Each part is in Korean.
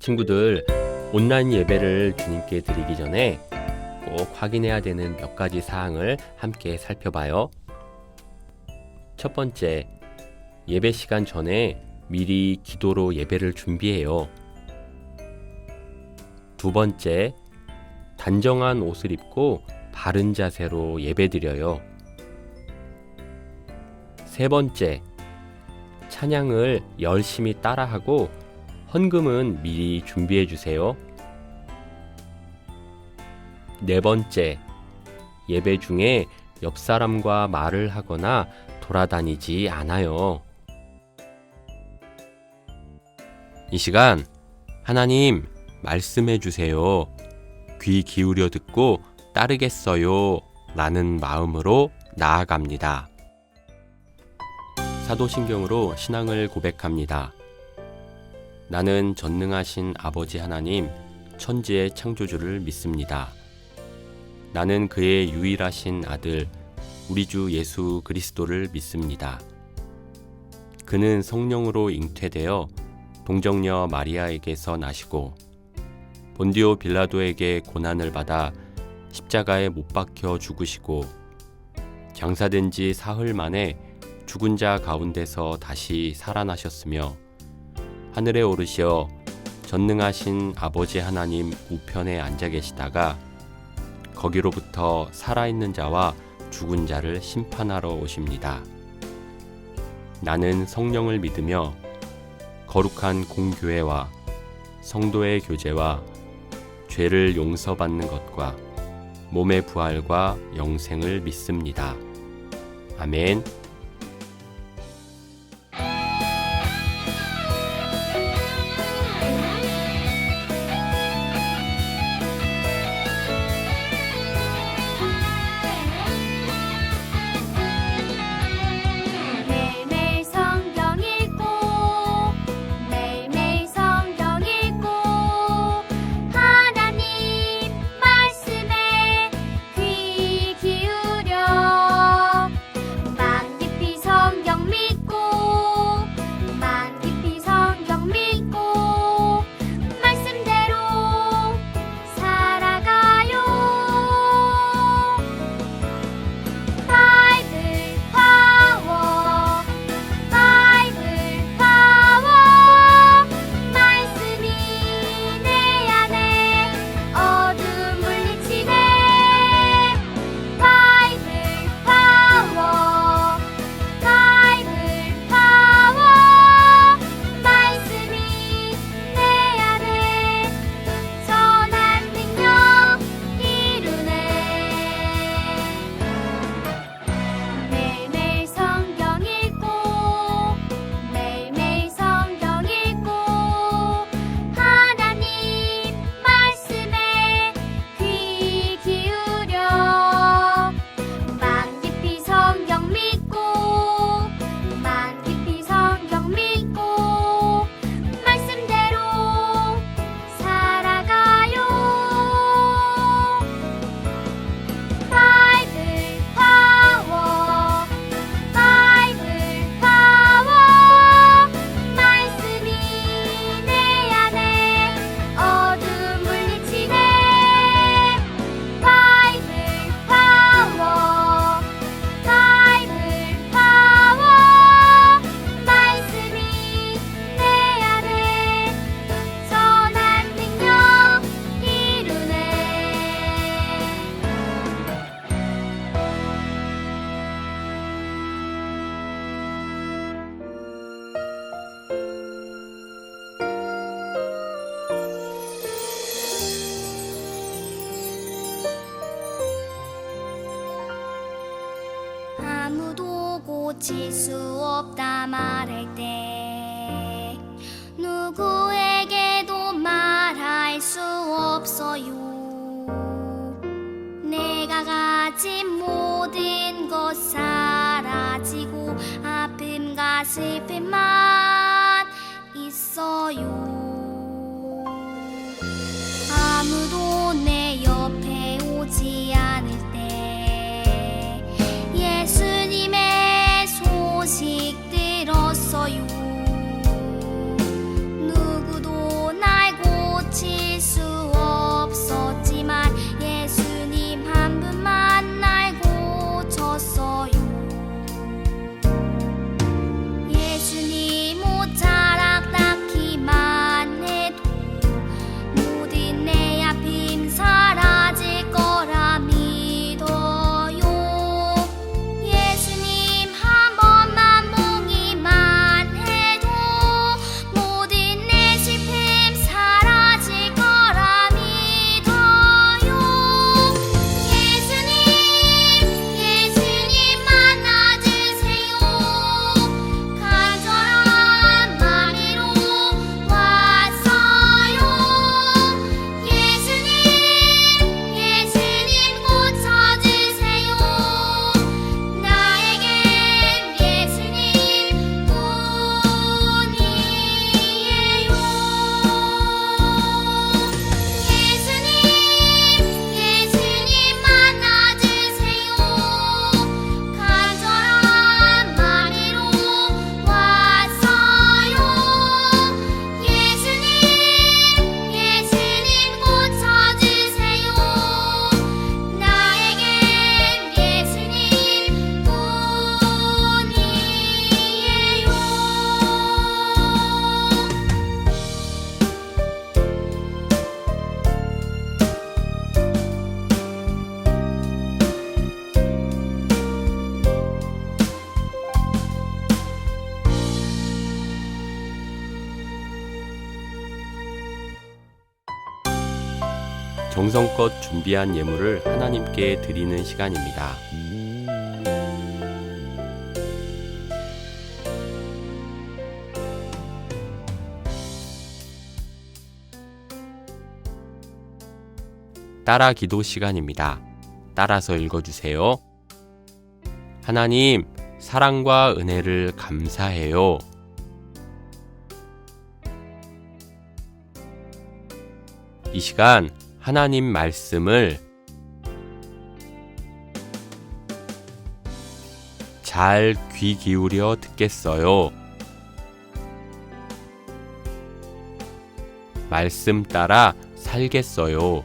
친구들, 온라인 예배를 주님께 드리기 전에 꼭 확인해야 되는 몇 가지 사항을 함께 살펴봐요. 첫 번째, 예배 시간 전에 미리 기도로 예배를 준비해요. 두 번째, 단정한 옷을 입고 바른 자세로 예배드려요. 세 번째, 찬양을 열심히 따라하고 헌금은 미리 준비해 주세요. 네 번째, 예배 중에 옆 사람과 말을 하거나 돌아다니지 않아요. 이 시간 하나님 말씀해 주세요. 귀 기울여 듣고 따르겠어요. 라는 마음으로 나아갑니다. 사도신경으로 신앙을 고백합니다. 나는 전능하신 아버지 하나님, 천지의 창조주를 믿습니다. 나는 그의 유일하신 아들, 우리 주 예수 그리스도를 믿습니다. 그는 성령으로 잉태되어 동정녀 마리아에게서 나시고 본디오 빌라도에게 고난을 받아 십자가에 못 박혀 죽으시고 장사된 지 사흘 만에 죽은 자 가운데서 다시 살아나셨으며 하늘에 오르시어 전능하신 아버지 하나님 우편에 앉아 계시다가 거기로부터 살아있는 자와 죽은 자를 심판하러 오십니다. 나는 성령을 믿으며 거룩한 공교회와 성도의 교제와 죄를 용서받는 것과 몸의 부활과 영생을 믿습니다. 아멘. 아무도 고칠 수 없다 말할 때 누구에게도 말할 수 없어요. 내가 가진 모든 것 사라지고 아픔과 슬픔만 있어요. 아무도 내 옆에 오지 않을 때 예수님의 소식 들었어요. 누구도 날 정성껏 준비한 예물을 하나님께 드리는 시간입니다. 따라 기도 시간입니다. 따라서 읽어주세요. 하나님, 사랑과 은혜를 감사해요. 이 시간 하나님 말씀을 잘 귀 기울여 듣겠어요. 말씀 따라 살겠어요.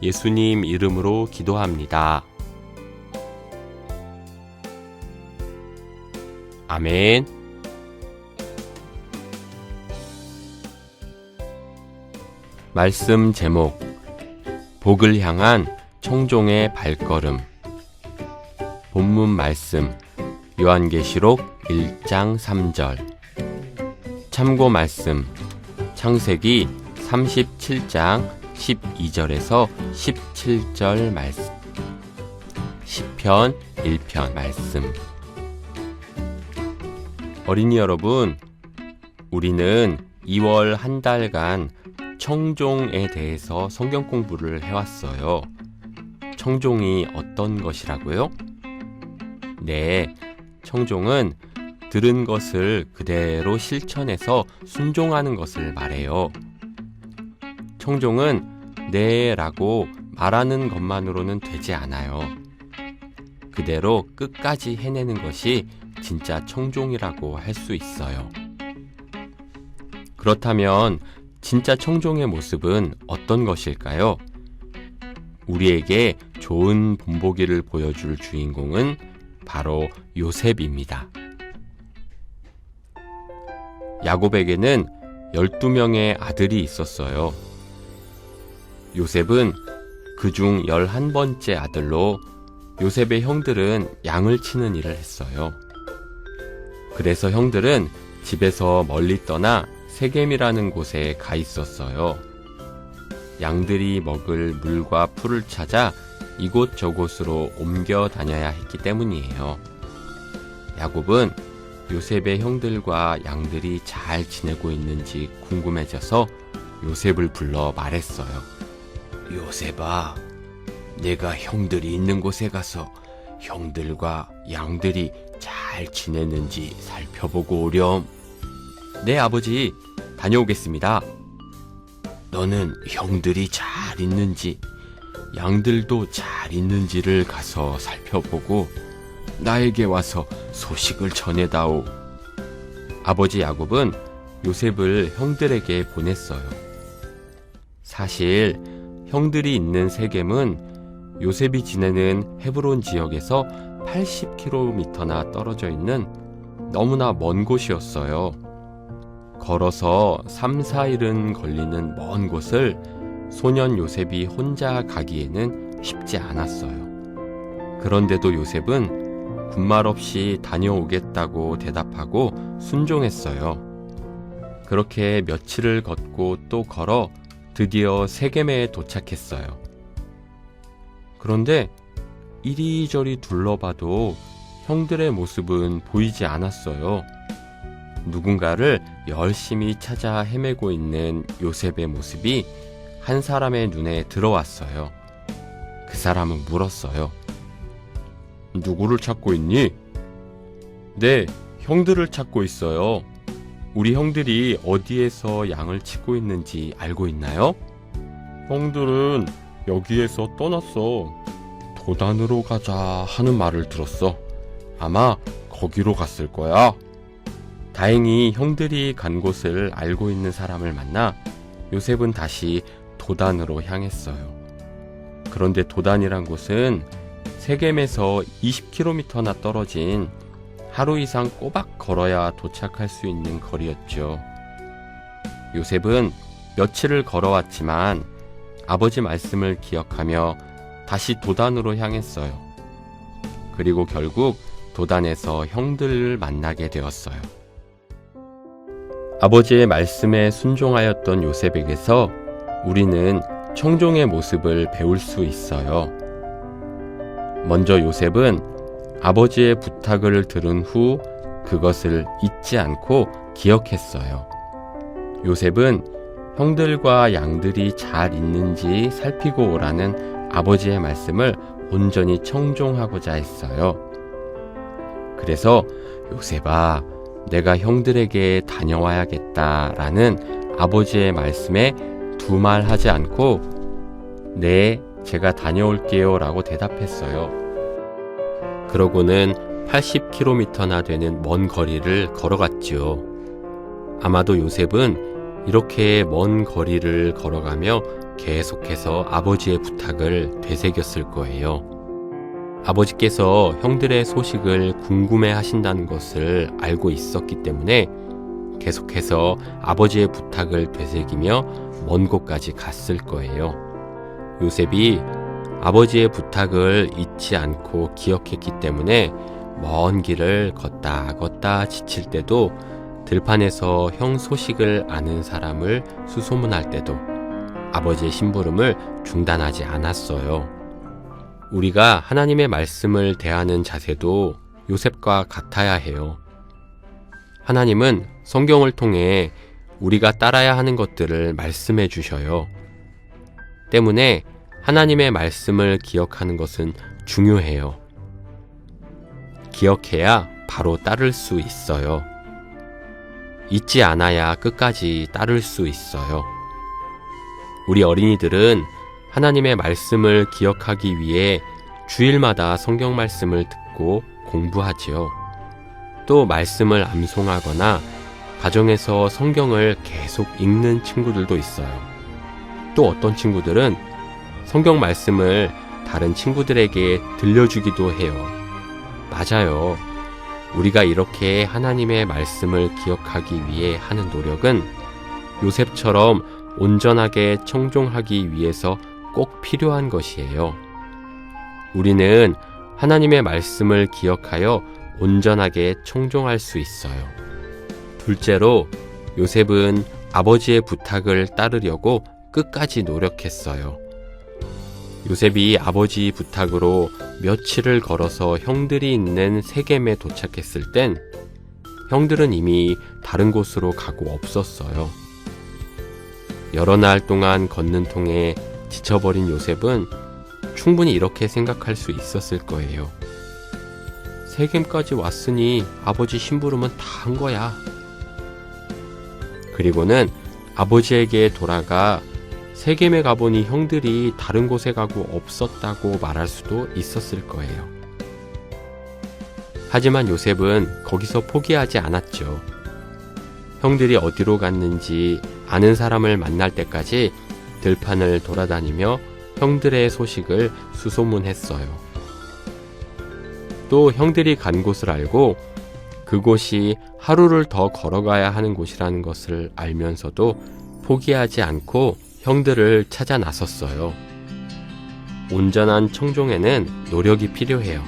예수님 이름으로 기도합니다. 아멘. 말씀 제목, 복을 향한 청종의 발걸음. 본문 말씀, 요한계시록 1장 3절. 참고 말씀, 창세기 37장 12절에서 17절 말씀, 시편 1편 말씀. 어린이 여러분, 우리는 2월 한 달간 청종에 대해서 성경 공부를 해왔어요. 청종이 어떤 것이라고요? 네, 청종은 들은 것을 그대로 실천해서 순종하는 것을 말해요. 청종은 네 라고 말하는 것만으로는 되지 않아요. 그대로 끝까지 해내는 것이 진짜 청종이라고 할 수 있어요. 그렇다면 진짜 청종의 모습은 어떤 것일까요? 우리에게 좋은 본보기를 보여줄 주인공은 바로 요셉입니다. 야곱에게는 12명의 아들이 있었어요. 요셉은 그중 11번째 아들로 요셉의 형들은 양을 치는 일을 했어요. 그래서 형들은 집에서 멀리 떠나 세겜이라는 곳에 가 있었어요. 양들이 먹을 물과 풀을 찾아 이곳저곳으로 옮겨 다녀야 했기 때문이에요. 야곱은 요셉의 형들과 양들이 잘 지내고 있는지 궁금해져서 요셉을 불러 말했어요. 요셉아, 내가 형들이 있는 곳에 가서 형들과 양들이 잘 지내는지 살펴보고 오렴. 네, 아버지, 다녀오겠습니다. 너는 형들이 잘 있는지, 양들도 잘 있는지를 가서 살펴보고 나에게 와서 소식을 전해다오. 아버지 야곱은 요셉을 형들에게 보냈어요. 사실 형들이 있는 세겜은 요셉이 지내는 헤브론 지역에서 80km나 떨어져 있는 너무나 먼 곳이었어요. 걸어서 3, 4일은 걸리는 먼 곳을 소년 요셉이 혼자 가기에는 쉽지 않았어요. 그런데도 요셉은 군말 없이 다녀오겠다고 대답하고 순종했어요. 그렇게 며칠을 걷고 또 걸어 드디어 세겜에 도착했어요. 그런데 이리저리 둘러봐도 형들의 모습은 보이지 않았어요. 누군가를 열심히 찾아 헤매고 있는 요셉의 모습이 한 사람의 눈에 들어왔어요. 그 사람은 물었어요. 누구를 찾고 있니? 네, 형들을 찾고 있어요. 우리 형들이 어디에서 양을 치고 있는지 알고 있나요? 형들은 여기에서 떠났어. 도단으로 가자 하는 말을 들었어. 아마 거기로 갔을 거야. 다행히 형들이 간 곳을 알고 있는 사람을 만나 요셉은 다시 도단으로 향했어요. 그런데 도단이란 곳은 세겜에서 20km나 떨어진 하루 이상 꼬박 걸어야 도착할 수 있는 거리였죠. 요셉은 며칠을 걸어왔지만 아버지 말씀을 기억하며 다시 도단으로 향했어요. 그리고 결국 도단에서 형들을 만나게 되었어요. 아버지의 말씀에 순종하였던 요셉에게서 우리는 청종의 모습을 배울 수 있어요. 먼저 요셉은 아버지의 부탁을 들은 후 그것을 잊지 않고 기억했어요. 요셉은 형들과 양들이 잘 있는지 살피고 오라는 아버지의 말씀을 온전히 청종하고자 했어요. 그래서 요셉아, 내가 형들에게 다녀와야겠다라는 아버지의 말씀에 두말하지 않고 네, 제가 다녀올게요 라고 대답했어요. 그러고는 80km나 되는 먼 거리를 걸어갔지요. 아마도 요셉은 이렇게 먼 거리를 걸어가며 계속해서 아버지의 부탁을 되새겼을 거예요. 아버지께서 형들의 소식을 궁금해 하신다는 것을 알고 있었기 때문에 계속해서 아버지의 부탁을 되새기며 먼 곳까지 갔을 거예요. 요셉이 아버지의 부탁을 잊지 않고 기억했기 때문에 먼 길을 걷다 지칠 때도 들판에서 형 소식을 아는 사람을 수소문할 때도 아버지의 심부름을 중단하지 않았어요. 우리가 하나님의 말씀을 대하는 자세도 요셉과 같아야 해요. 하나님은 성경을 통해 우리가 따라야 하는 것들을 말씀해 주셔요. 때문에 하나님의 말씀을 기억하는 것은 중요해요. 기억해야 바로 따를 수 있어요. 잊지 않아야 끝까지 따를 수 있어요. 우리 어린이들은 하나님의 말씀을 기억하기 위해 주일마다 성경 말씀을 듣고 공부하지요. 또 말씀을 암송하거나 가정에서 성경을 계속 읽는 친구들도 있어요. 또 어떤 친구들은 성경 말씀을 다른 친구들에게 들려주기도 해요. 맞아요. 우리가 이렇게 하나님의 말씀을 기억하기 위해 하는 노력은 요셉처럼 온전하게 청종하기 위해서 꼭 필요한 것이에요. 우리는 하나님의 말씀을 기억하여 온전하게 청종할 수 있어요. 둘째로 요셉은 아버지의 부탁을 따르려고 끝까지 노력했어요. 요셉이 아버지 부탁으로 며칠을 걸어서 형들이 있는 세겜에 도착했을 땐 형들은 이미 다른 곳으로 가고 없었어요. 여러 날 동안 걷는 통에 지쳐버린 요셉은 충분히 이렇게 생각할 수 있었을 거예요. 세겜까지 왔으니 아버지 심부름은 다 한 거야. 그리고는 아버지에게 돌아가 세겜에 가보니 형들이 다른 곳에 가고 없었다고 말할 수도 있었을 거예요. 하지만 요셉은 거기서 포기하지 않았죠. 형들이 어디로 갔는지 아는 사람을 만날 때까지 들판을 돌아다니며 형들의 소식을 수소문했어요. 또 형들이 간 곳을 알고 그곳이 하루를 더 걸어가야 하는 곳이라는 것을 알면서도 포기하지 않고 형들을 찾아 나섰어요. 온전한 청종에는 노력이 필요해요.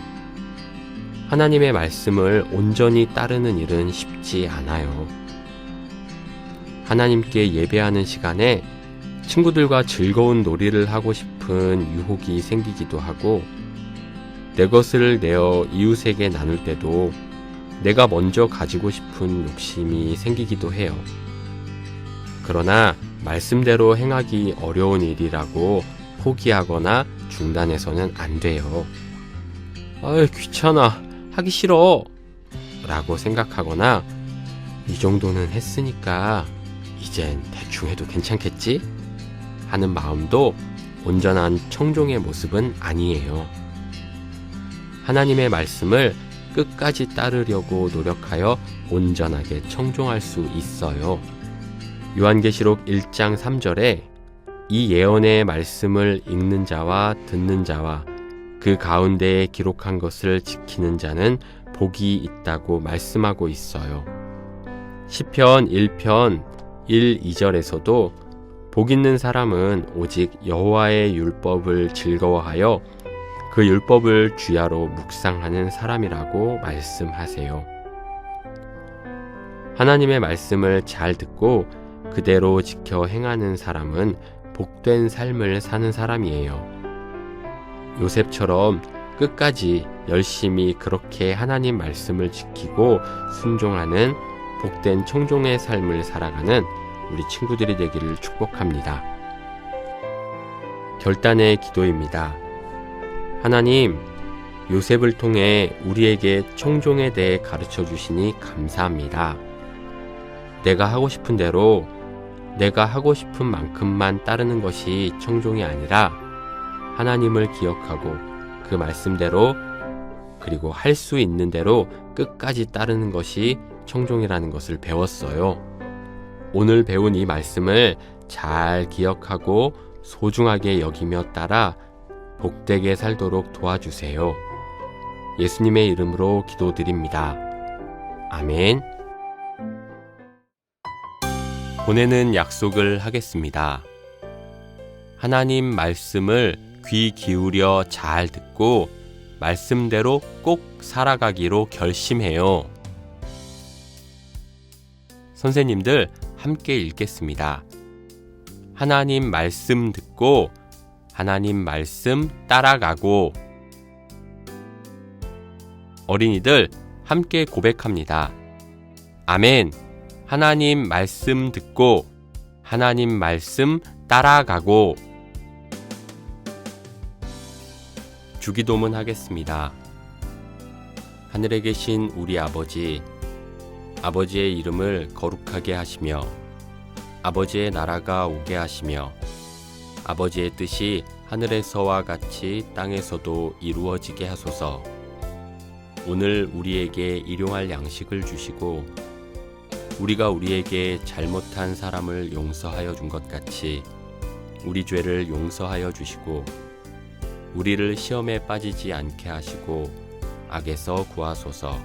하나님의 말씀을 온전히 따르는 일은 쉽지 않아요. 하나님께 예배하는 시간에 친구들과 즐거운 놀이를 하고 싶은 유혹이 생기기도 하고, 내 것을 내어 이웃에게 나눌 때도 내가 먼저 가지고 싶은 욕심이 생기기도 해요. 그러나 말씀대로 행하기 어려운 일이라고 포기하거나 중단해서는 안 돼요. 아유, 귀찮아, 하기 싫어 라고 생각하거나 이 정도는 했으니까 이젠 대충 해도 괜찮겠지? 하는 마음도 온전한 청종의 모습은 아니에요. 하나님의 말씀을 끝까지 따르려고 노력하여 온전하게 청종할 수 있어요. 요한계시록 1장 3절에 이 예언의 말씀을 읽는 자와 듣는 자와 그 가운데에 기록한 것을 지키는 자는 복이 있다고 말씀하고 있어요. 시편 1편 1, 2절에서도 복 있는 사람은 오직 여호와의 율법을 즐거워하여 그 율법을 주야로 묵상하는 사람이라고 말씀하세요. 하나님의 말씀을 잘 듣고 그대로 지켜 행하는 사람은 복된 삶을 사는 사람이에요. 요셉처럼 끝까지 열심히 그렇게 하나님 말씀을 지키고 순종하는 복된 청종의 삶을 살아가는 우리 친구들이 되기를 축복합니다. 결단의 기도입니다. 하나님, 요셉을 통해 우리에게 청종에 대해 가르쳐 주시니 감사합니다. 내가 하고 싶은 대로 내가 하고 싶은 만큼만 따르는 것이 청종이 아니라 하나님을 기억하고 그 말씀대로 그리고 할 수 있는 대로 끝까지 따르는 것이 청종이라는 것을 배웠어요. 오늘 배운 이 말씀을 잘 기억하고 소중하게 여기며 따라 복되게 살도록 도와주세요. 예수님의 이름으로 기도드립니다. 아멘. 보내는 약속을 하겠습니다. 하나님 말씀을 귀 기울여 잘 듣고 말씀대로 꼭 살아가기로 결심해요. 선생님들 함께 읽겠습니다. 하나님 말씀 듣고 하나님 말씀 따라가고. 어린이들 함께 고백합니다. 아멘. 하나님 말씀 듣고 하나님 말씀 따라가고. 주기도문 하겠습니다. 하늘에 계신 우리 아버지, 아버지의 이름을 거룩하게 하시며 아버지의 나라가 오게 하시며 아버지의 뜻이 하늘에서와 같이 땅에서도 이루어지게 하소서. 오늘 우리에게 일용할 양식을 주시고 우리가 우리에게 잘못한 사람을 용서하여 준 것 같이 우리 죄를 용서하여 주시고 우리를 시험에 빠지지 않게 하시고 악에서 구하소서.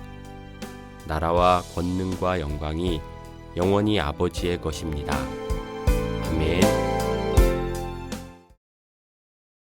나라와 권능과 영광이 영원히 아버지의 것입니다.